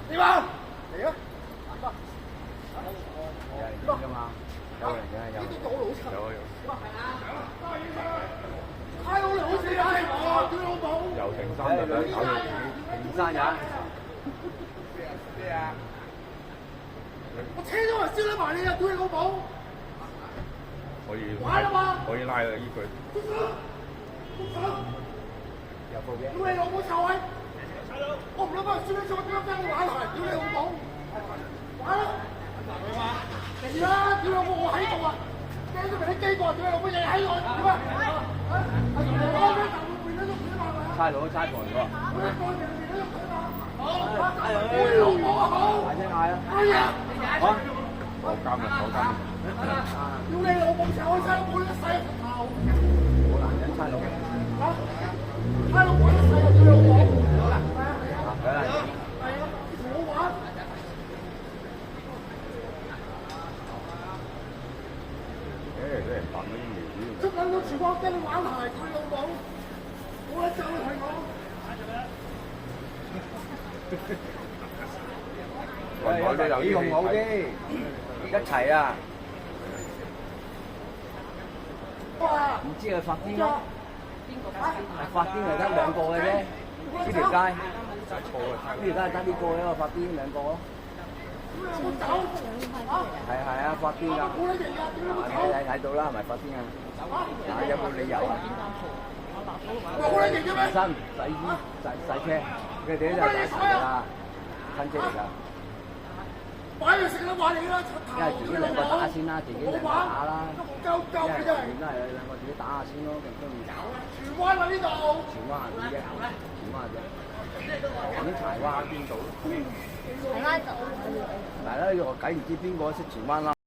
點啊？嚟啊！有人影㗎嘛？有人嘅有。呢啲我老柒。有。閪佬好似閪我，屌老母！又停3日啦，搞到停3日。咩啊？我車咗嚟燒你埋你啊！屌你老母！玩啦嘛！可以拉啦依句。有報警。屌你老母臭閪！我唔諗翻燒你做乜鳩你玩係？屌你老母！玩啦！嚟啦！屌你老母我喺度啊！驚都未啲機過，屌你老母日日喺度點啊？差佬差過嚟喎。老母好！大聲嗌啊！哎呀！好，坐監啦，坐監啦。屌你老母臭閪！我呢世頭！好男人差佬。差佬我呢世就屌你老母！係啦。同我玩！俾人扮咗啲苗。捉撚到全國跟你玩鞋，佢老母！我一走係我。幾用好啲，一齊啊！唔知佢發癲咯，發癲係得2個嘅啫，呢條街，呢條街得呢個啫，發癲2個咯。係啊，發癲㗎！你睇到啦，係咪發癲啊？有冇理由啊？健身、洗衣、洗車，佢哋都係大齊㗎啦，親戚嚟㗎。擺嚟食啦，話你啦，因為自己2個打先啦，自己2個打啦。夠因為真係。都係2個自己打下先咯，咁中意。荃灣啊呢度。荃灣係點啫？荃灣啫。咁柴灣邊度？柴灣度。嗱啦，我計唔知邊個識荃灣啦。